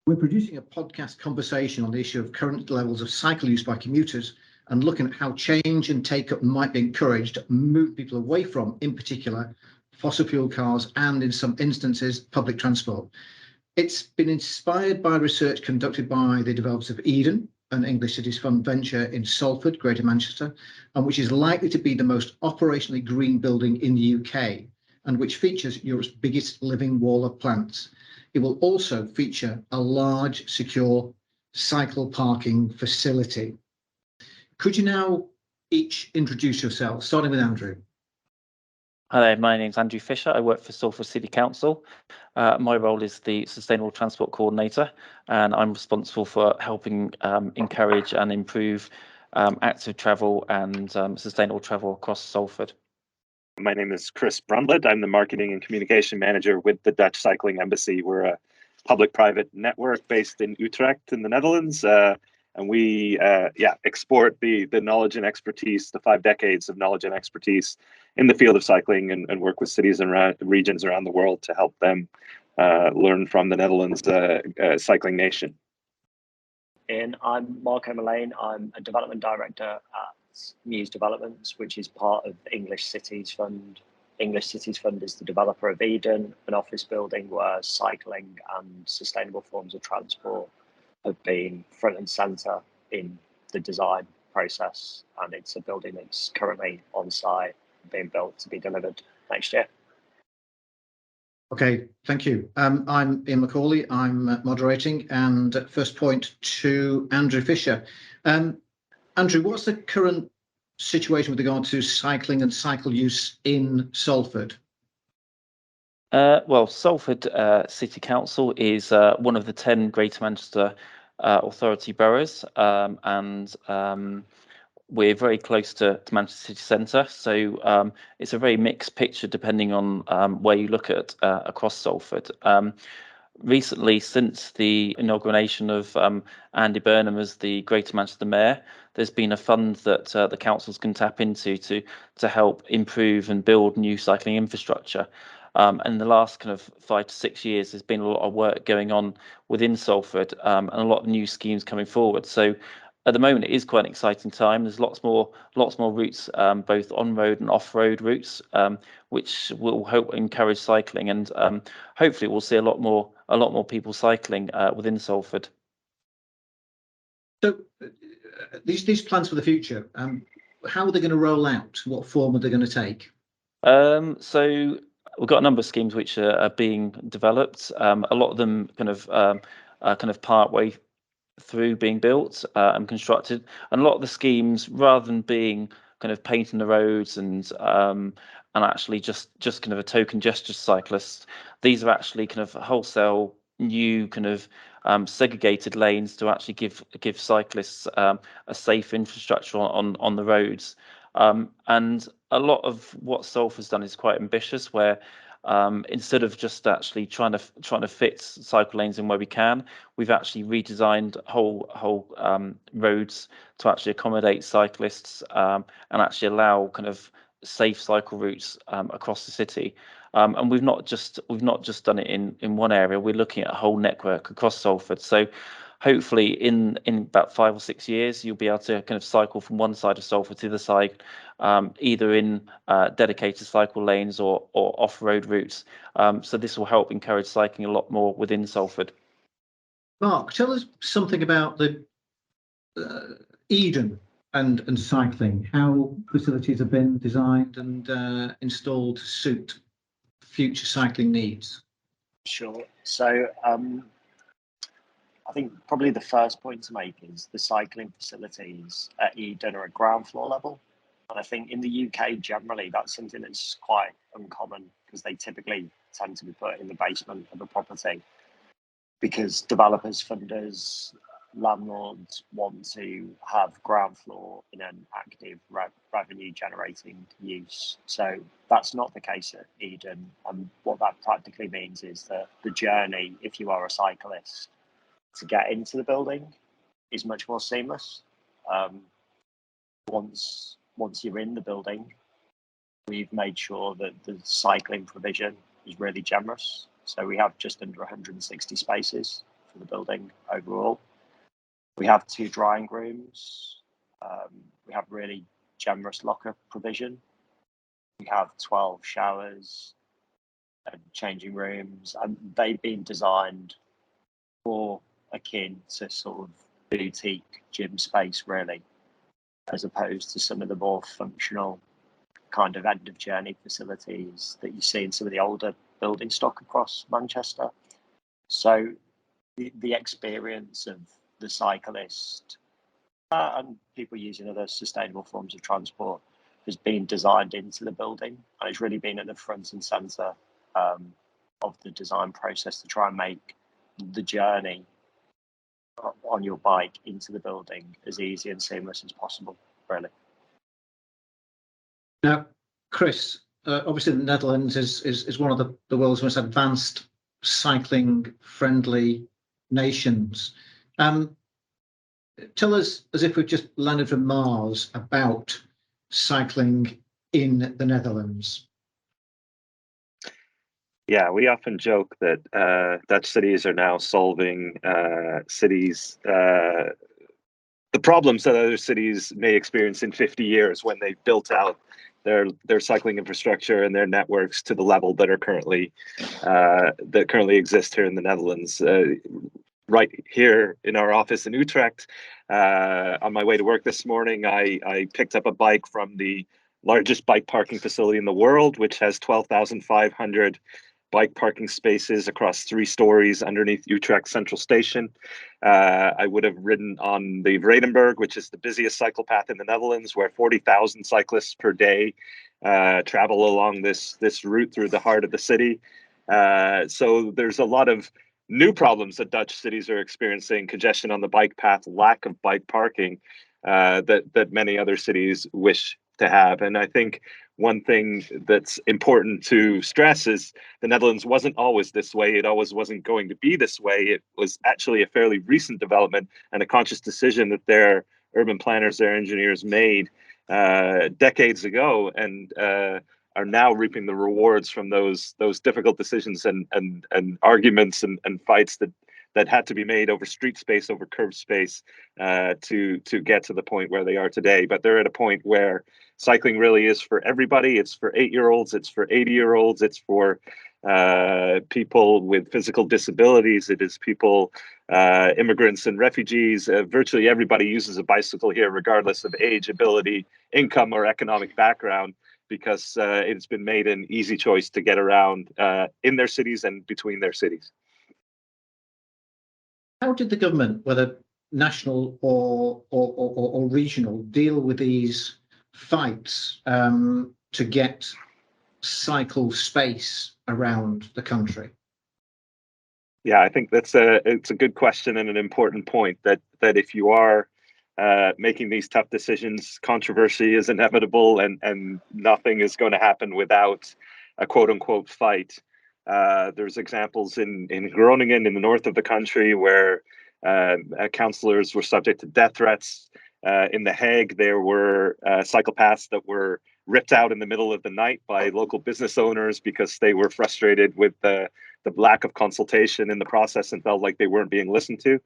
We're producing a podcast conversation on the issue of current levels of cycle use by commuters and looking at how change and take-up might be encouraged to move people away from, in particular, fossil fuel cars and, in some instances, public transport. It's been inspired by research conducted by the developers of Eden, an English Cities Fund venture in Salford, Greater Manchester, and which is likely to be the most operationally green building in the UK, and which features Europe's biggest living wall of plants. It will also feature a large, secure cycle parking facility. Could you now each introduce yourself, starting with Andrew? Hi there, my name is Andrew Fisher. I work for Salford City Council. My role is the Sustainable Transport Coordinator, and I'm responsible for helping encourage and improve active travel and sustainable travel across Salford. My name is Chris Brundlett. I'm the Marketing and Communication Manager with the Dutch Cycling Embassy. We're a public-private network based in Utrecht in the Netherlands. And we export the knowledge and expertise, the 5 decades of knowledge and expertise in the field of cycling, and work with cities and regions around the world to help them learn from the Netherlands cycling nation. And I'm Marco Mullane. I'm a development director at Muse Developments, which is part of the English Cities Fund. English Cities Fund is the developer of Eden, an office building where cycling and sustainable forms of transport have been front and centre in the design process, and it's a building that's currently on site, being built to be delivered next year. Okay, thank you. I'm Ian McCauley. I'm moderating, and first point to Andrew Fisher. Andrew, what's the current situation with regard to cycling and cycle use in Salford? Well, Salford City Council is one of the 10 Greater Manchester Authority boroughs, and we're very close to Manchester City Centre, so it's a very mixed picture depending on where you look at across Salford. Recently, since the inauguration of Andy Burnham as the Greater Manchester Mayor, there's been a fund that the councils can tap into to help improve and build new cycling infrastructure. In the last kind of 5 to 6 years, there's been a lot of work going on within Salford, and a lot of new schemes coming forward. So at the moment, it is quite an exciting time. There's lots more routes, both on-road and off-road routes, which will help encourage cycling, and hopefully we'll see a lot more people cycling within Salford. So these plans for the future, how are they going to roll out? What form are they going to take? So we've got a number of schemes which are being developed. A lot of them kind of part way through being built and constructed, and a lot of the schemes, rather than being kind of painting the roads and actually just kind of a token gesture to cyclists, these are actually kind of wholesale new kind of segregated lanes to actually give cyclists a safe infrastructure on the roads. And a lot of what Salford's done is quite ambitious, where instead of just actually trying to fit cycle lanes in where we can, we've actually redesigned whole roads to actually accommodate cyclists and actually allow kind of safe cycle routes across the city. And we've not just done it in one area. We're looking at a whole network across Salford. So hopefully in about 5 or 6 years, you'll be able to kind of cycle from one side of Salford to the side, either in dedicated cycle lanes or off-road routes. So this will help encourage cycling a lot more within Salford. Mark, tell us something about the Eden and cycling, how facilities have been designed and installed to suit future cycling needs. Sure. So I think probably the first point to make is the cycling facilities at Eden are at ground floor level. And I think in the UK generally, that's something that's quite uncommon, because they typically tend to be put in the basement of a property, because developers, funders, landlords want to have ground floor in an active revenue generating use. So that's not the case at Eden. And what that practically means is that the journey, if you are a cyclist, to get into the building is much more seamless. Once you're in the building, we've made sure that the cycling provision is really generous. So we have just under 160 spaces for the building overall. We have 2 drying rooms. We have really generous locker provision. We have 12 showers and changing rooms, and they've been designed more akin to sort of boutique gym space, really, as opposed to some of the more functional kind of end of journey facilities that you see in some of the older building stock across Manchester. So the experience of the cyclist and people using other sustainable forms of transport has been designed into the building, and it's really been at the front and centre of the design process to try and make the journey on your bike into the building as easy and seamless as possible, really. Now, Chris, obviously the Netherlands is one of the world's most advanced cycling-friendly nations. Tell us, as if we've just landed from Mars, about cycling in the Netherlands. Yeah, we often joke that Dutch cities are now solving the problems that other cities may experience in 50 years when they've built out their cycling infrastructure and their networks to the level that are currently exist here in the Netherlands. Right here in our office in Utrecht, on my way to work this morning, I picked up a bike from the largest bike parking facility in the world, which has 12,500 bike parking spaces across 3 stories underneath Utrecht Central Station. I would have ridden on the Vredenburg, which is the busiest cycle path in the Netherlands, where 40,000 cyclists per day travel along this route through the heart of the city. So there's a lot of new problems that Dutch cities are experiencing: congestion on the bike path, lack of bike parking, that many other cities wish to have. And I think one thing that's important to stress is the Netherlands wasn't always this way. It always wasn't going to be this way. It was actually a fairly recent development and a conscious decision that their urban planners, their engineers made decades ago, and are now reaping the rewards from those difficult decisions and arguments and fights that had to be made over street space, over curb space, to get to the point where they are today. But they're at a point where cycling really is for everybody. It's for 8-year-olds, it's for 80-year-olds, it's for people with physical disabilities, it is people, immigrants and refugees. Virtually everybody uses a bicycle here, regardless of age, ability, income, or economic background, because it's been made an easy choice to get around in their cities and between their cities. How did the government, whether national or regional, deal with these fights to get cycle space around the country? Yeah, I think it's a good question and an important point, that if you are making these tough decisions, controversy is inevitable, and nothing is going to happen without a quote unquote fight. There's examples in Groningen, in the north of the country, where councillors were subject to death threats. In The Hague, there were cycle paths that were ripped out in the middle of the night by local business owners because they were frustrated with the lack of consultation in the process and felt like they weren't being listened to.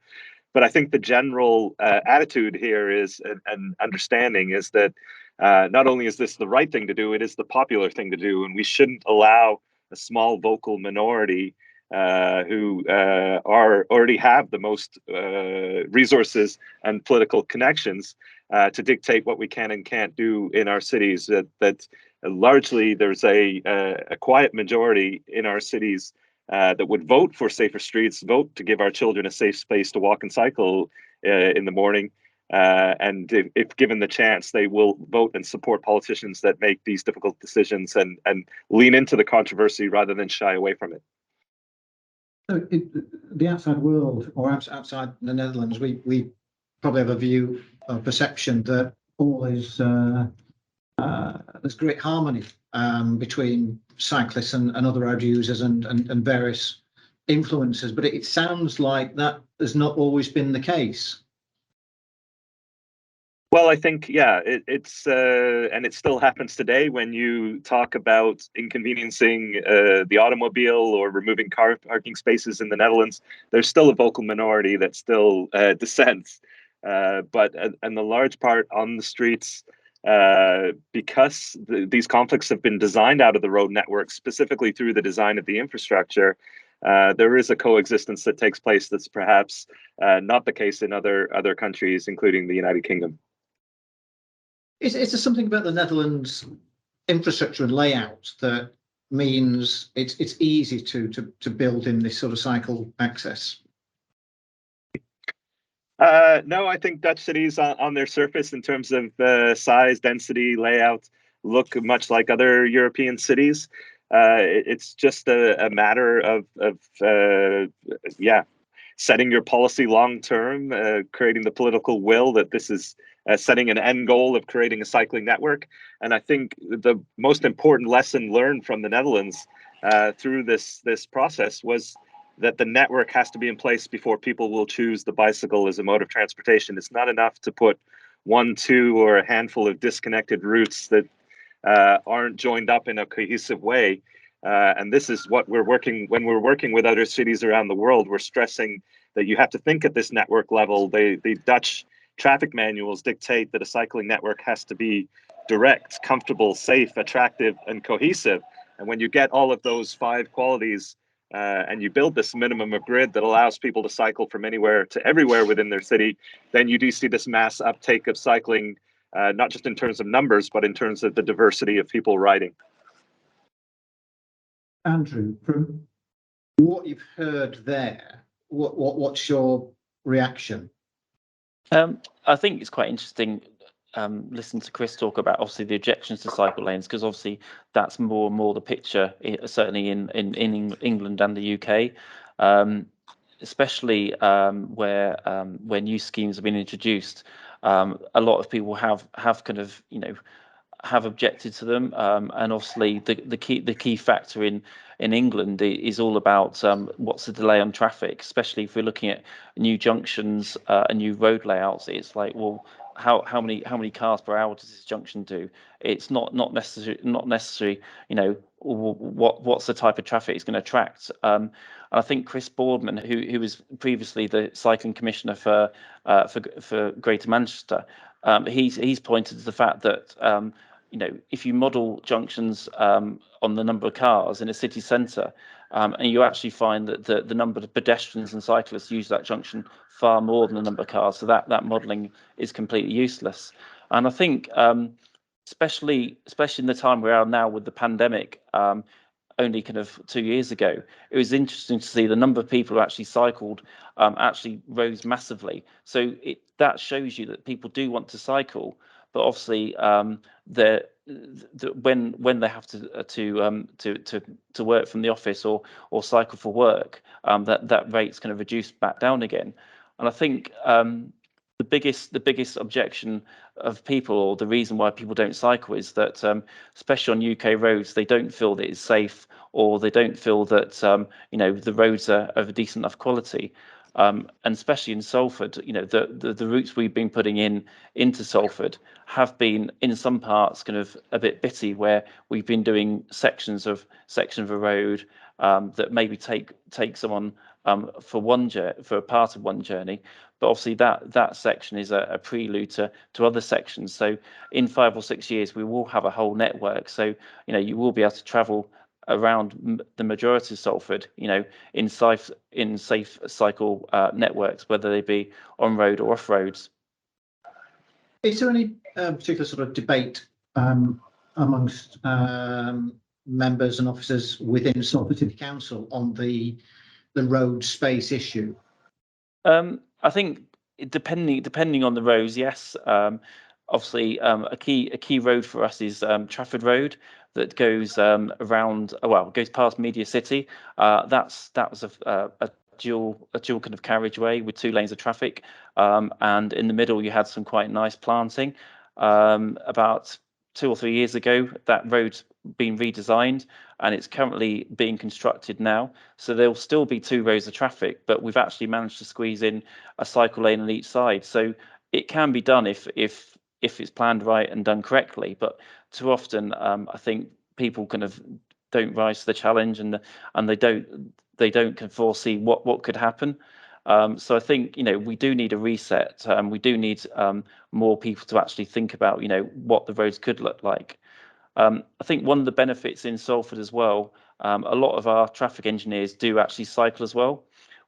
But I think the general attitude here is, and understanding, is that not only is this the right thing to do, it is the popular thing to do, and we shouldn't allow a small vocal minority who already have the most resources and political connections to dictate what we can and can't do in our cities. That largely there's a quiet majority in our cities that would vote for safer streets, vote to give our children a safe space to walk and cycle in the morning. And if given the chance, they will vote and support politicians that make these difficult decisions and lean into the controversy rather than shy away from it. So the outside world, or outside the Netherlands, we probably have a view, a perception that all is there's great harmony between cyclists and other road users and various influences, but it sounds like that has not always been the case. Well, I think, yeah, it's and it still happens today when you talk about inconveniencing the automobile or removing car parking spaces in the Netherlands. There's still a vocal minority that still dissents, but and the large part on the streets, because these conflicts have been designed out of the road network, specifically through the design of the infrastructure. There is a coexistence that takes place that's perhaps not the case in other countries, including the United Kingdom. Is there something about the Netherlands infrastructure and layout that means it's easy to build in this sort of cycle access? No, I think Dutch cities on their surface, in terms of size, density, layout, look much like other European cities. It's just a matter of setting your policy long term, creating the political will that this is setting an end goal of creating a cycling network. And I think the most important lesson learned from the Netherlands through this process was that the network has to be in place before people will choose the bicycle as a mode of transportation. It's not enough to put 1, 2, or a handful of disconnected routes that aren't joined up in a cohesive way. And this is what when we're working with other cities around the world, we're stressing that you have to think at this network level. The Dutch traffic manuals dictate that a cycling network has to be direct, comfortable, safe, attractive, and cohesive. And when you get all of those 5 qualities, and you build this minimum of grid that allows people to cycle from anywhere to everywhere within their city, then you do see this mass uptake of cycling, not just in terms of numbers, but in terms of the diversity of people riding. Andrew, from what you've heard there, what's your reaction? I think it's quite interesting listen to Chris talk about obviously the objections to cycle lanes, because obviously that's more and more the picture, certainly in England and the UK, especially where new schemes have been introduced. A lot of people have kind of have objected to them, and obviously the key factor in England is all about what's the delay on traffic, especially if we're looking at new junctions and new road layouts. It's like, well, how many cars per hour does this junction do? It's not necessary. What's the type of traffic it's going to attract. And I think Chris Boardman, who was previously the cycling commissioner for Greater Manchester, he's pointed to the fact that if you model junctions on the number of cars in a city centre, and you actually find that the number of pedestrians and cyclists use that junction far more than the number of cars, so that modelling is completely useless. And I think, especially in the time we are now with the pandemic, only kind of 2 years ago, it was interesting to see the number of people who actually cycled actually rose massively. So that shows you that people do want to cycle, but obviously when they have to work from the office or cycle for work, that rate's kind of reduced back down again. And I think the biggest objection of people, or the reason why people don't cycle, is that especially on UK roads, they don't feel that it's safe, or they don't feel that the roads are of a decent enough quality. And especially in Salford, the routes we've been putting into Salford have been in some parts kind of a bit bitty, where we've been doing sections of a road that maybe take someone for a part of one journey, but obviously that section is a prelude to other sections. So in 5 or 6 years, we will have a whole network. So you will be able to travel around the majority of Salford, in safe cycle networks, whether they be on road or off roads. Is there any particular sort of debate amongst members and officers within Salford City Council on the road space issue? I think depending on the roads, yes. Obviously, a key road for us is Trafford Road, that goes around. Well, goes past Media City. That was a dual kind of carriageway with 2 lanes of traffic, and in the middle you had some quite nice planting. About 2 or 3 years ago, that road's been redesigned and it's currently being constructed now. So there'll still be 2 rows of traffic, but we've actually managed to squeeze in a cycle lane on each side. So it can be done if if it's planned right and done correctly. But too often, I think people kind of don't rise to the challenge, and they don't can foresee what could happen. So I think, we do need a reset. We do need more people to actually think about, what the roads could look like. I think one of the benefits in Salford as well, a lot of our traffic engineers do actually cycle as well.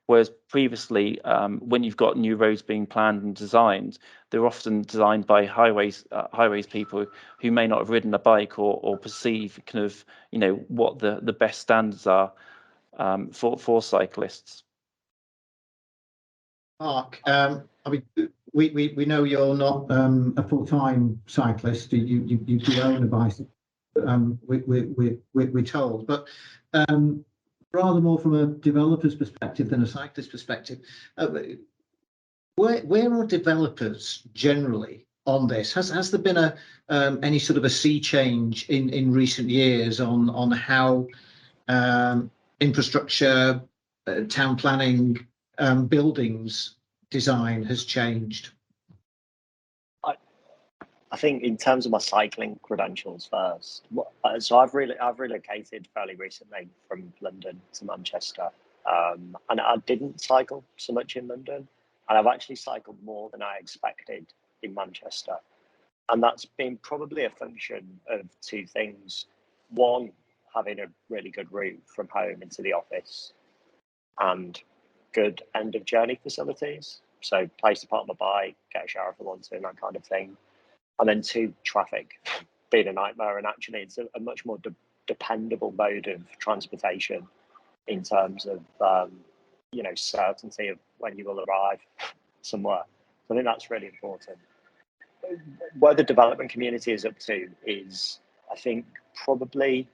Whereas previously, when you've got new roads being planned and designed, they're often designed by highways people who may not have ridden a bike or perceive kind of, what the best standards are for cyclists. Mark, I mean, we know you're not a full-time cyclist. You do own a bicycle. We're told, but rather more from a developer's perspective than a cyclist perspective. Where are developers generally on this? Has there been any sort of a sea change in recent years on how infrastructure, town planning, buildings design has changed? I think in terms of my cycling credentials first, so I've relocated fairly recently from London to Manchester, and I didn't cycle so much in London, and I've actually cycled more than I expected in Manchester, and that's been probably a function of two things. One, having a really good route from home into the office, and good end of journey facilities, so place to park my bike, get a shower if I want to, and that kind of thing. And then two, traffic being a nightmare. And actually, it's a much more dependable mode of transportation in terms of, certainty of when you will arrive somewhere. So I think that's really important. Where the development community is up to is, I think, probably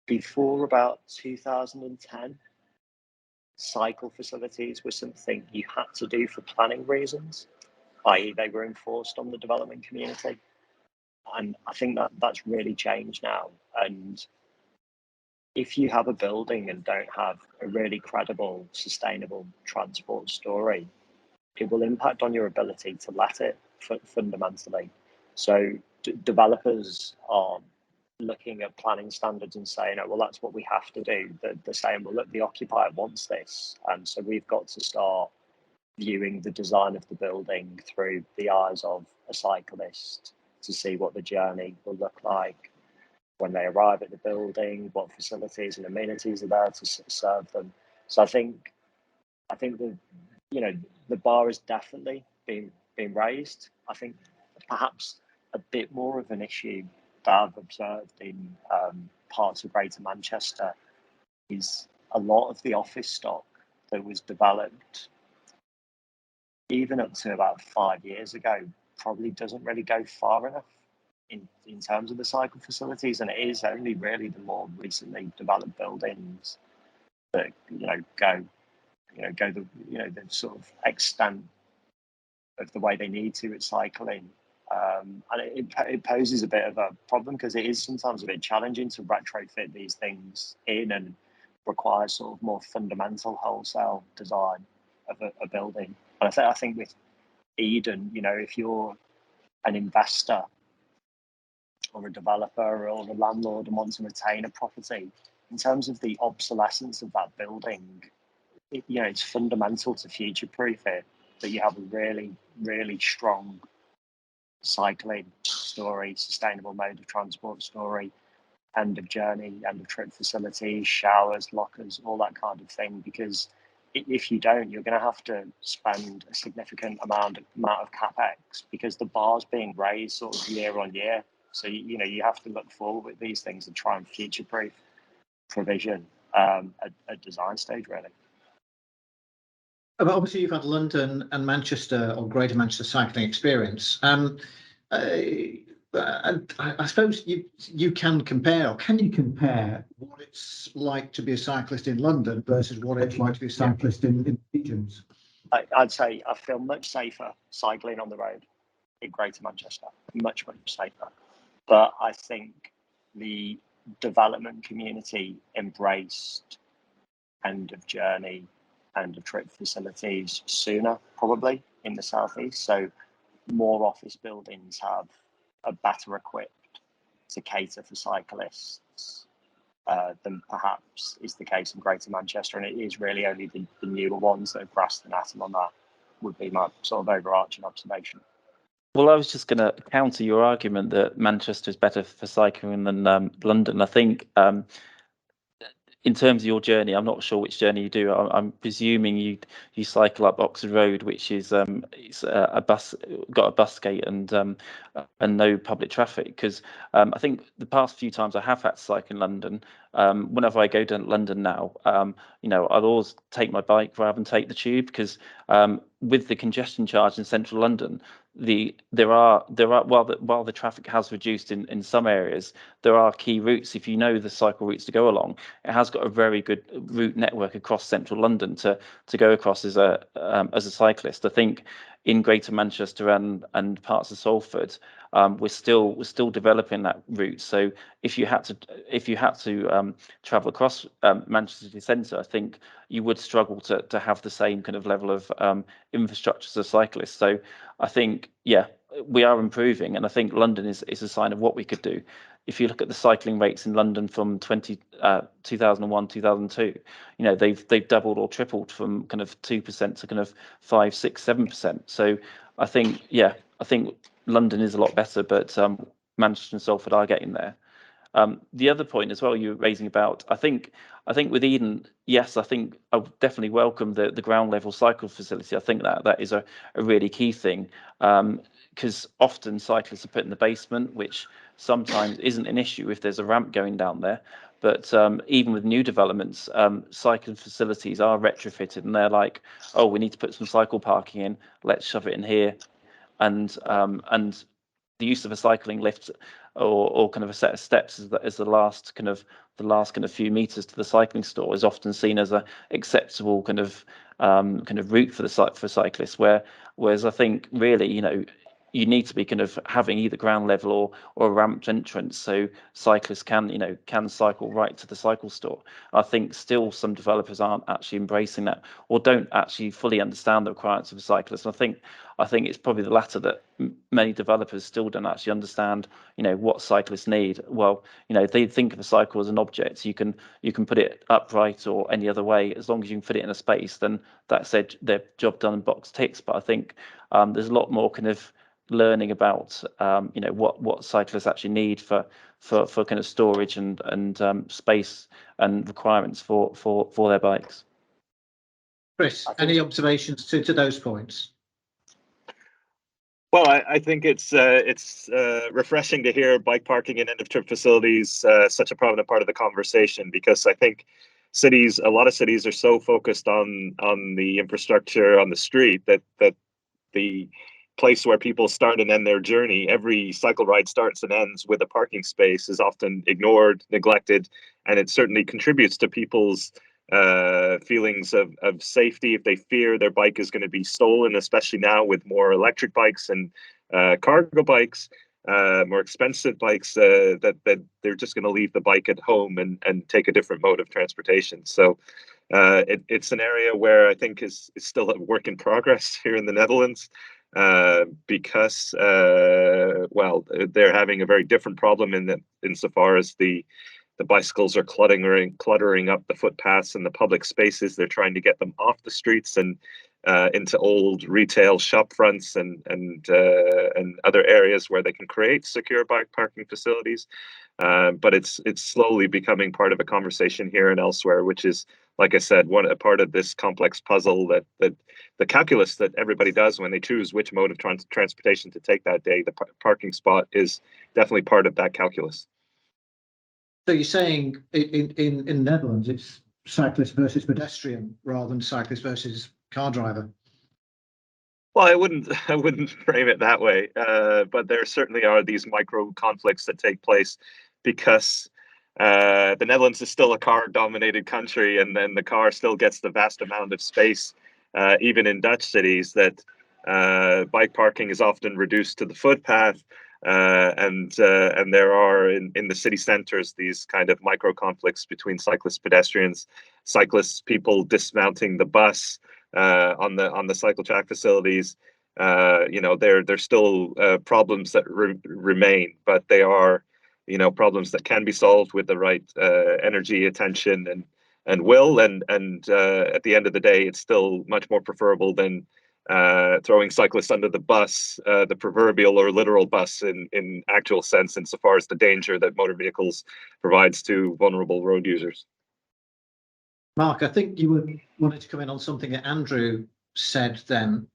before about 2010, cycle facilities were something you had to do for planning reasons, i.e. they were enforced on the development community. And I think that's really changed now. And if you have a building and don't have a really credible, sustainable transport story, it will impact on your ability to let it fundamentally. So developers are looking at planning standards and saying, oh, well, that's what we have to do. They're saying, well, look, the occupier wants this. And so we've got to start viewing the design of the building through the eyes of a cyclist to see what the journey will look like when they arrive at the building, what facilities and amenities are there to serve them. So I think the bar is definitely being raised. I think perhaps a bit more of an issue that I've observed in parts of Greater Manchester is a lot of the office stock that was developed even up to about 5 years ago probably doesn't really go far enough in terms of the cycle facilities, and it is only really the more recently developed buildings that go the sort of extent of the way they need to at cycling, and it poses a bit of a problem because it is sometimes a bit challenging to retrofit these things in and requires sort of more fundamental wholesale design of a building. And I think with Eden, if you're an investor or a developer or a landlord and want to retain a property, in terms of the obsolescence of that building, it's fundamental to future-proof it that you have a really, really strong cycling story, sustainable mode of transport story, end of journey, end of trip facilities, showers, lockers, all that kind of thing, because if you don't, you're going to have to spend a significant amount of capex because the bar's being raised sort of year on year. So you have to look forward with these things and try and future-proof provision at design stage, really. Obviously, you've had London and Manchester or Greater Manchester cycling experience. And I suppose you can compare, or can you compare what it's like to be a cyclist in London versus what it's like to be a cyclist in regions? I'd say I feel much safer cycling on the road in Greater Manchester, much safer. But I think the development community embraced end of journey, end of trip facilities sooner, probably in the southeast. So more office buildings are better equipped to cater for cyclists than perhaps is the case in Greater Manchester, and it is really only the newer ones that have grasped the atom on that, would be my sort of overarching observation. Well, I was just going to counter your argument that Manchester is better for cycling than London. I think in terms of your journey, I'm not sure which journey you do. I'm presuming you cycle up Oxford Road, which is it's a bus, got a bus gate and no public traffic. Because I think the past few times I have had to cycle in London, whenever I go to London now, you know, I'll always take my bike rather than take the tube, because with the congestion charge in central London, there are while the traffic has reduced in some areas, there are key routes. If you know the cycle routes to go along, it has got a very good route network across central London to go across as a cyclist. I think in Greater Manchester and parts of Salford, we're still developing that route. So if you had to travel across Manchester City Centre, I think you would struggle to have the same kind of level of infrastructure as a cyclist. So I think, yeah, we are improving, and I think London is a sign of what we could do. If you look at the cycling rates in London from 2001, 2002, you know, they've doubled or tripled from kind of 2% to kind of 5, 6, 7%. So I think, yeah, I think London is a lot better, but Manchester and Salford are getting there. The other point as well you were raising about, I think with Eden, yes, I think I would definitely welcome the ground level cycle facility. I think that is a really key thing, because often cyclists are put in the basement, which sometimes isn't an issue if there's a ramp going down there. But even with new developments, cycling facilities are retrofitted, and they're like, oh, we need to put some cycle parking in, let's shove it in here. And the use of a cycling lift or kind of a set of steps as the last kind of few meters to the cycling store is often seen as a acceptable kind of route for cyclists. Whereas I think really, you know, you need to be kind of having either ground level or a ramped entrance so cyclists can cycle right to the cycle store. I think still some developers aren't actually embracing that, or don't actually fully understand the requirements of a cyclist. And I think it's probably the latter, that many developers still don't actually understand, you know, what cyclists need. Well, you know, they think of a cycle as an object. So you can put it upright or any other way, as long as you can fit it in a space, then that's their job done and box ticks. But I think there's a lot more kind of learning about you know, what cyclists actually need for kind of storage and space and requirements for their bikes. Chris, any observations to those points? Well, I think it's refreshing to hear bike parking and end of trip facilities such a prominent part of the conversation, because I think a lot of cities are so focused on the infrastructure on the street that the place where people start and end their journey, every cycle ride starts and ends with a parking space, is often ignored, neglected, and it certainly contributes to people's feelings of safety if they fear their bike is going to be stolen, especially now with more electric bikes and cargo bikes, more expensive bikes, that they're just going to leave the bike at home and take a different mode of transportation. So it's an area where I think is still a work in progress here in the Netherlands, because well, they're having a very different problem insofar as the bicycles are cluttering up the footpaths and the public spaces. They're trying to get them off the streets and into old retail shop fronts and other areas where they can create secure bike parking facilities. But it's slowly becoming part of a conversation here and elsewhere, which is, like I said, a part of this complex puzzle that the calculus that everybody does when they choose which mode of transportation to take that day. The parking spot is definitely part of that calculus. So you're saying in Netherlands it's cyclist versus pedestrian rather than cyclist versus car driver? Well, I wouldn't frame it that way, but there certainly are these micro conflicts that take place because the Netherlands is still a car-dominated country, and then the car still gets the vast amount of space, even in Dutch cities, that bike parking is often reduced to the footpath, and there are in the city centers these kind of micro conflicts between cyclists, pedestrians, people dismounting the bus on the cycle track facilities, there's still problems that remain, but they are, problems that can be solved with the right energy, attention, and will. And at the end of the day, it's still much more preferable than throwing cyclists under the bus, the proverbial or literal bus in actual sense, insofar as the danger that motor vehicles provides to vulnerable road users. Mark, I think you wanted to come in on something that Andrew said then.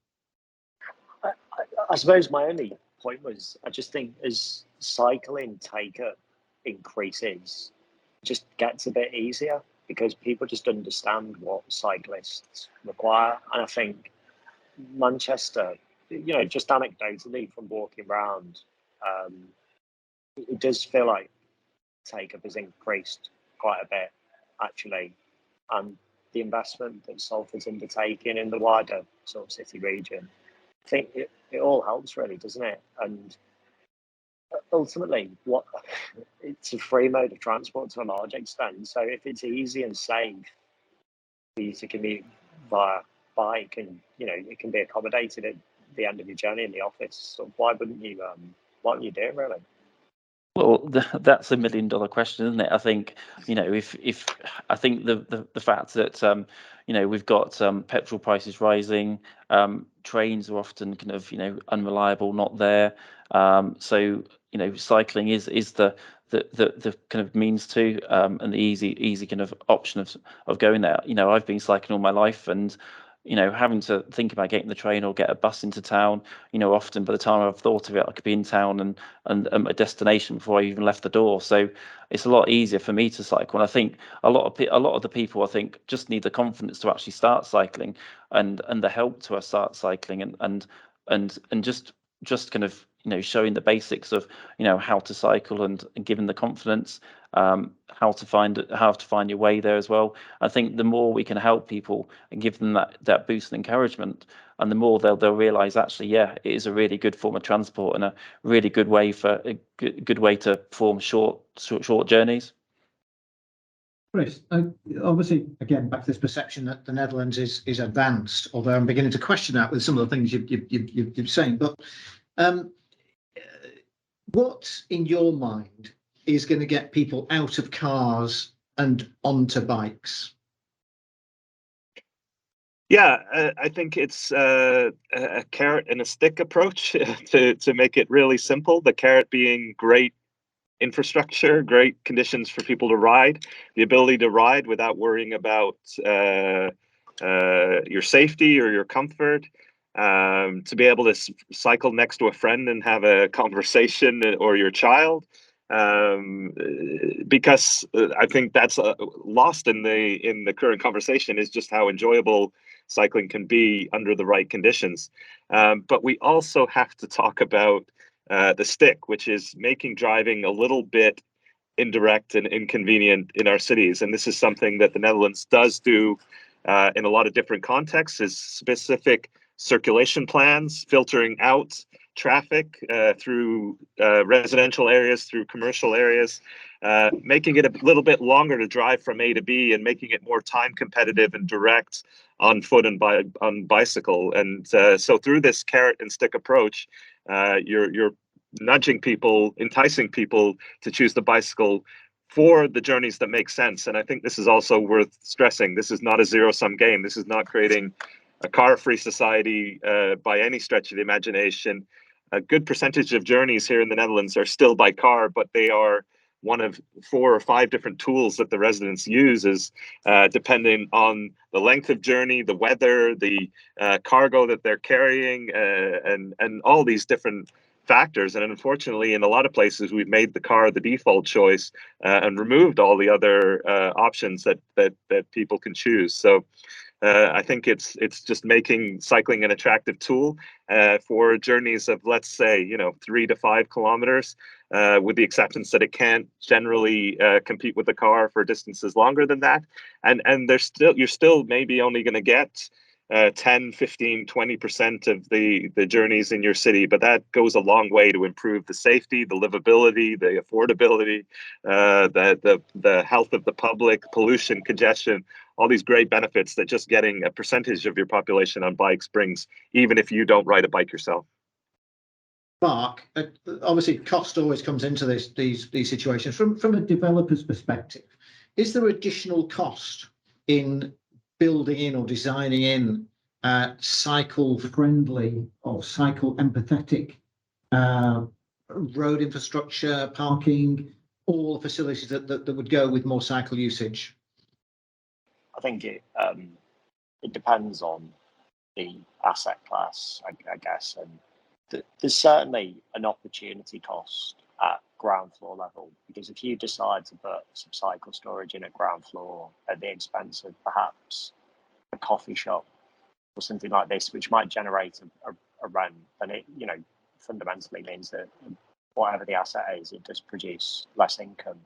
I suppose my only point was, I just think as cycling take-up increases, it just gets a bit easier because people just understand what cyclists require. And I think Manchester, just anecdotally from walking around, it does feel like take-up has increased quite a bit, actually. And the investment that Salford's undertaking in the wider sort of city region, I think it all helps, really, doesn't it? And ultimately, it's a free mode of transport to a large extent. So if it's easy and safe for you to commute via bike, and it can be accommodated at the end of your journey in the office, so why wouldn't you do it, really? Well, that's $1 million question, isn't it? I think, if I think the fact that we've got petrol prices rising, trains are often kind of unreliable, not there. So cycling is the kind of means to and the easy kind of option of going there. I've been cycling all my life, and having to think about getting the train or get a bus into town, often by the time I've thought of it, I could be in town and a destination before I even left the door. So it's a lot easier for me to cycle. And I think a lot of the people, I think, just need the confidence to actually start cycling, and the help to start cycling, and just kind of showing the basics of how to cycle, and giving the confidence, how to find your way there as well. I think the more we can help people and give them that boost and encouragement, and the more they'll realize, actually, yeah, it is a really good form of transport and a really good way to form short journeys. Chris, obviously, again, back to this perception that the Netherlands is advanced, although I'm beginning to question that with some of the things you're saying. But what, in your mind, is going to get people out of cars and onto bikes? Yeah, I think it's a carrot and a stick approach to make it really simple. The carrot being great infrastructure, great conditions for people to ride, the ability to ride without worrying about your safety or your comfort, to be able to cycle next to a friend and have a conversation, or your child, because I think that's lost in the current conversation, is just how enjoyable cycling can be under the right conditions. But we also have to talk about the stick, which is making driving a little bit indirect and inconvenient in our cities. And this is something that the Netherlands does do in a lot of different contexts, is specific circulation plans, filtering out traffic through residential areas, through commercial areas, making it a little bit longer to drive from A to B, and making it more time competitive and direct on foot and on bicycle. And so through this carrot and stick approach, you're nudging people, enticing people to choose the bicycle for the journeys that make sense. And I think this is also worth stressing. This is not a zero-sum game. This is not creating a car-free society by any stretch of the imagination. A good percentage of journeys here in the Netherlands are still by car, but they are one of 4 or 5 different tools that the residents use, depending on the length of journey, the weather, the cargo that they're carrying, and all these different factors. And unfortunately, in a lot of places, we've made the car the default choice and removed all the other options that people can choose. So I think it's just making cycling an attractive tool for journeys of, let's say, 3 to 5 kilometers, with the acceptance that it can't generally compete with the car for distances longer than that. And you're still maybe only going to get 10, 15, 20% of the journeys in your city, but that goes a long way to improve the safety, the livability, the affordability, the health of the public, pollution, congestion, all these great benefits that just getting a percentage of your population on bikes brings, even if you don't ride a bike yourself. Mark, obviously cost always comes into these situations. From a developer's perspective, is there additional cost in building in or designing in cycle friendly or cycle empathetic road infrastructure, parking, all the facilities that would go with more cycle usage? I think it depends on the asset class, I guess, and there's certainly an opportunity cost at ground floor level, because if you decide to put some cycle storage in at ground floor at the expense of perhaps a coffee shop or something like this, which might generate a rent, then it, you know, fundamentally means that whatever the asset is, it does produce less income.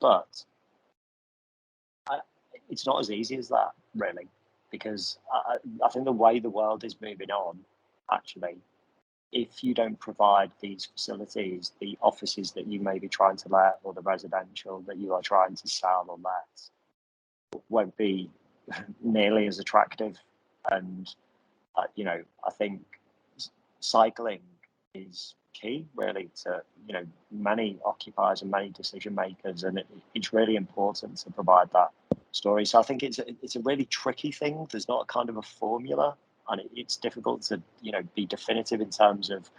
But it's not as easy as that, really, because I think the way the world is moving on, actually, if you don't provide these facilities, the offices that you may be trying to let or the residential that you are trying to sell or let won't be nearly as attractive. And, you know, I think cycling is key, really, to, you know, many occupiers and many decision makers. And it's really important to provide that story. So I think it's a really tricky thing. There's not a kind of a formula. And it's difficult to, you know, be definitive in terms of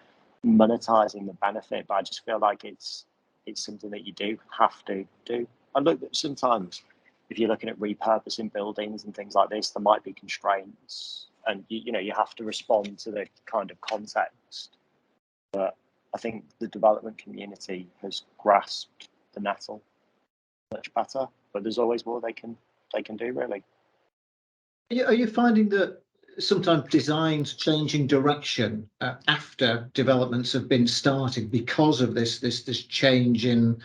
monetizing the benefit, but I just feel like it's something that you do have to do. And look, sometimes if you're looking at repurposing buildings and things like this, there might be constraints, and you know, you have to respond to the kind of context. But I think the development community has grasped the nettle much better. But there's always more they can do, really. Are you finding that sometimes designs changing direction after developments have been started because of this change in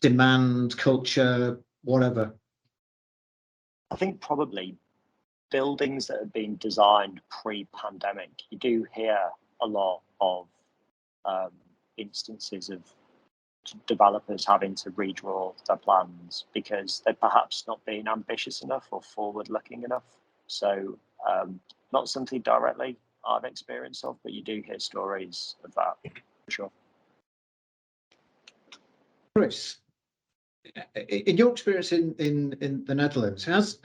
demand, culture, whatever? I think probably buildings that have been designed pre-pandemic, you do hear a lot of instances of developers having to redraw their plans because they're perhaps not being ambitious enough or forward-looking enough. So not something directly I've experienced of, but you do hear stories of that, for sure. Chris, in your experience in the Netherlands, has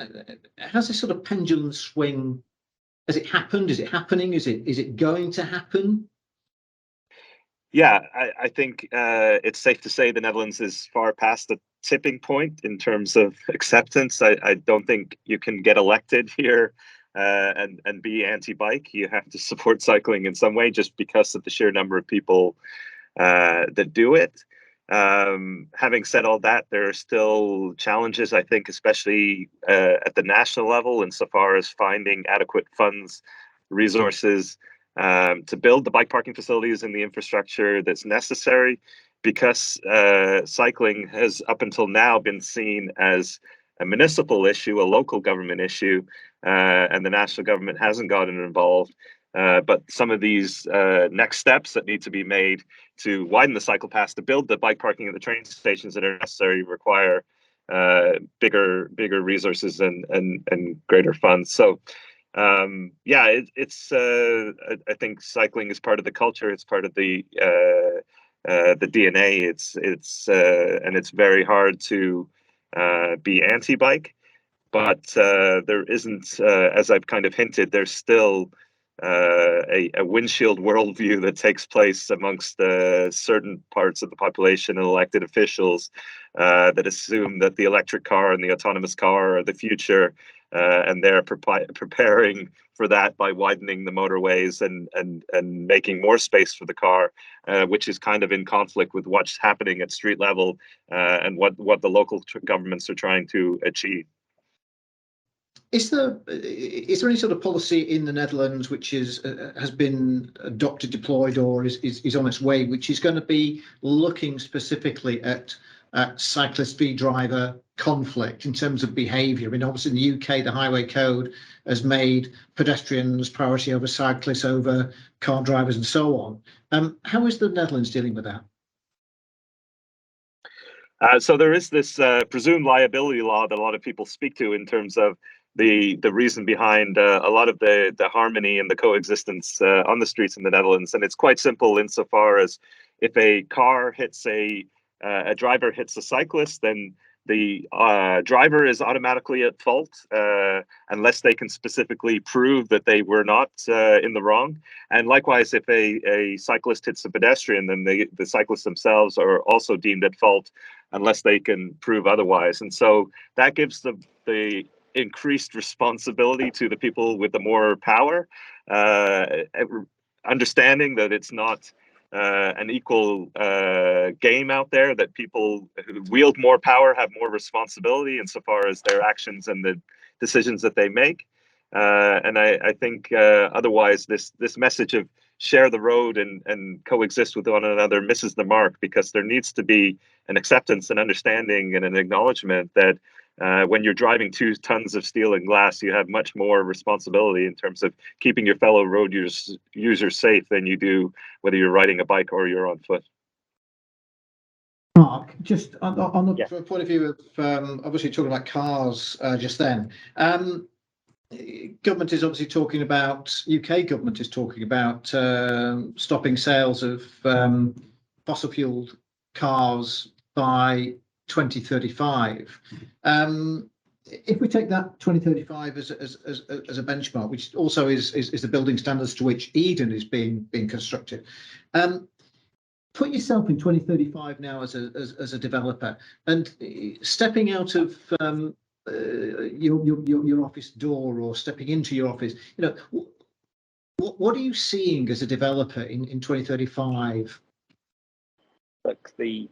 this sort of pendulum swing, has it happened? Is it happening? Is it going to happen? Yeah, I think it's safe to say the Netherlands is far past the tipping point in terms of acceptance. I don't think you can get elected here and be anti-bike. You have to support cycling in some way just because of the sheer number of people that do it. Having said all that, there are still challenges, I think, especially at the national level, insofar as finding adequate funds, resources, to build the bike parking facilities and the infrastructure that's necessary, because cycling has up until now been seen as a municipal issue, a local government issue, and the national government hasn't gotten involved. But some of these next steps that need to be made to widen the cycle paths, to build the bike parking at the train stations that are necessary, require bigger resources and greater funds. So yeah, it's I think cycling is part of the culture. It's part of the DNA. It's and it's very hard to be anti-bike, but there isn't, as I've kind of hinted, there's still a windshield worldview that takes place amongst certain parts of the population and elected officials that assume that the electric car and the autonomous car are the future, and they're preparing for that by widening the motorways and making more space for the car, which is kind of in conflict with what's happening at street level and what the local governments are trying to achieve. Is there any sort of policy in the Netherlands which has been adopted, deployed, or is on its way, which is going to be looking specifically at cyclist v driver conflict in terms of behaviour? I mean, obviously in the UK, the Highway Code has made pedestrians priority over cyclists, over car drivers and so on. How is the Netherlands dealing with that? So there is this presumed liability law that a lot of people speak to in terms of the reason behind a lot of the harmony and the coexistence on the streets in the Netherlands. And it's quite simple insofar as if a car hits a driver hits a cyclist, then the driver is automatically at fault unless they can specifically prove that they were not in the wrong. And likewise, if a cyclist hits a pedestrian, then the cyclists themselves are also deemed at fault unless they can prove otherwise. And so that gives the increased responsibility to the people with the more power, understanding that it's not an equal game out there, that people who wield more power have more responsibility insofar as their actions and the decisions that they make. And I think otherwise this message of share the road and coexist with one another misses the mark, because there needs to be an acceptance and understanding and an acknowledgement that when you're driving 2 tons of steel and glass, you have much more responsibility in terms of keeping your fellow road users safe than you do whether you're riding a bike or you're on foot. Mark, just on the from a point of view of obviously talking about cars just then, government is obviously talking about, UK government is talking about stopping sales of fossil fueled cars by 2035. If we take that 2035 as a benchmark, which also is the building standards to which Eden is being constructed, put yourself in 2035 now as a developer, and stepping out of your office door or stepping into your office, you know, what are you seeing as a developer in 2035? Look, the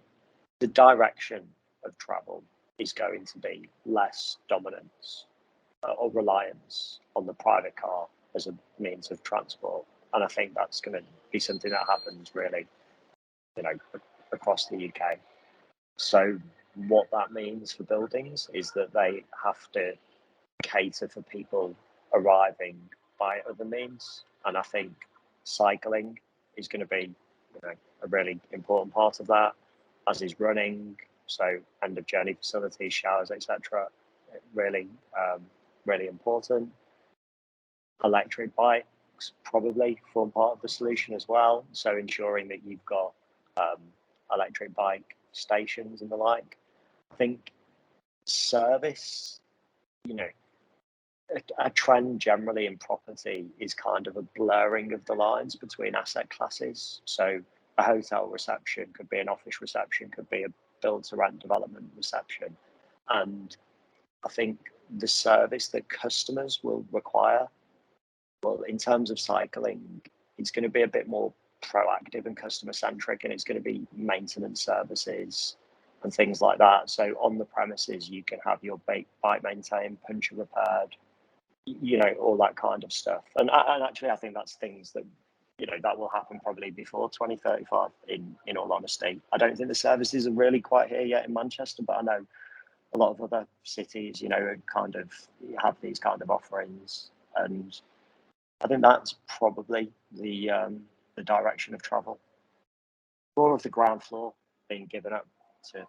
direction of travel is going to be less dominance or reliance on the private car as a means of transport. And I think that's going to be something that happens really, you know, across the UK. So what that means for buildings is that they have to cater for people arriving by other means. And I think cycling is going to be, you know, a really important part of that, as is running. So end of journey facilities, showers, etc. Really, really important. Electric bikes probably form part of the solution as well. So ensuring that you've got electric bike stations and the like. I think service, you know, a trend generally in property is kind of a blurring of the lines between asset classes. So a hotel reception could be an office reception, could be a build to rent development reception. And I think the service that customers will require, well, in terms of cycling, it's going to be a bit more proactive and customer centric, and it's going to be maintenance services and things like that. So on the premises, you can have your bike maintained, puncture repaired, you know, all that kind of stuff. And actually, I think that's things that, you know, that will happen probably before 2035, in all honesty. I don't think the services are really quite here yet in Manchester, but I know a lot of other cities, you know, kind of have these kind of offerings. And I think that's probably the direction of travel. More of the ground floor being given up to,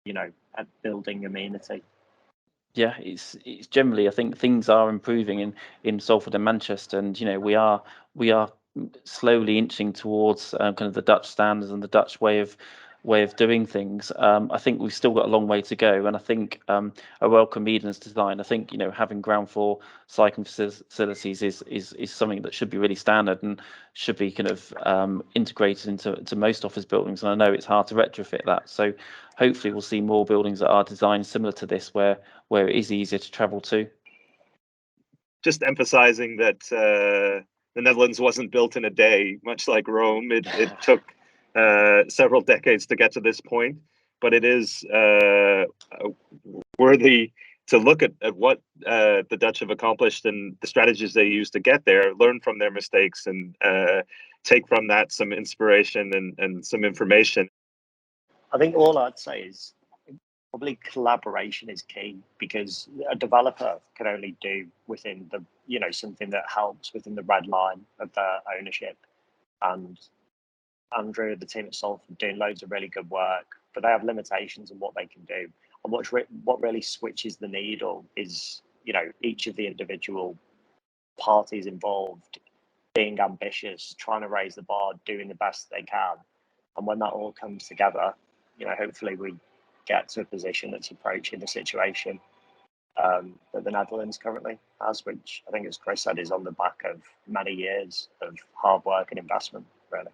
you know, a building amenity. Yeah, it's generally, I think things are improving in Salford and Manchester, and you know we are slowly inching towards kind of the Dutch standards and the Dutch way of doing things. I think we've still got a long way to go, and I think a welcome Eden's design. I think, you know, having ground floor cycling facilities is something that should be really standard and should be kind of integrated into most office buildings. And I know it's hard to retrofit that, so hopefully we'll see more buildings that are designed similar to this, where it is easier to travel to. Just emphasizing that the Netherlands wasn't built in a day, much like Rome. It took several decades to get to this point, but it is worthy to look at what the Dutch have accomplished and the strategies they use to get there, learn from their mistakes, and take from that some inspiration and some information. I think all I'd say is probably collaboration is key, because a developer can only do within the, something that helps within the red line of their ownership. And Andrew, the team at Salford, doing loads of really good work, but they have limitations on what they can do. And what really switches the needle is, each of the individual parties involved being ambitious, trying to raise the bar, doing the best they can. And when that all comes together, hopefully we get to a position that's approaching the situation that the Netherlands currently has, which I think, as Chris said, is on the back of many years of hard work and investment, really.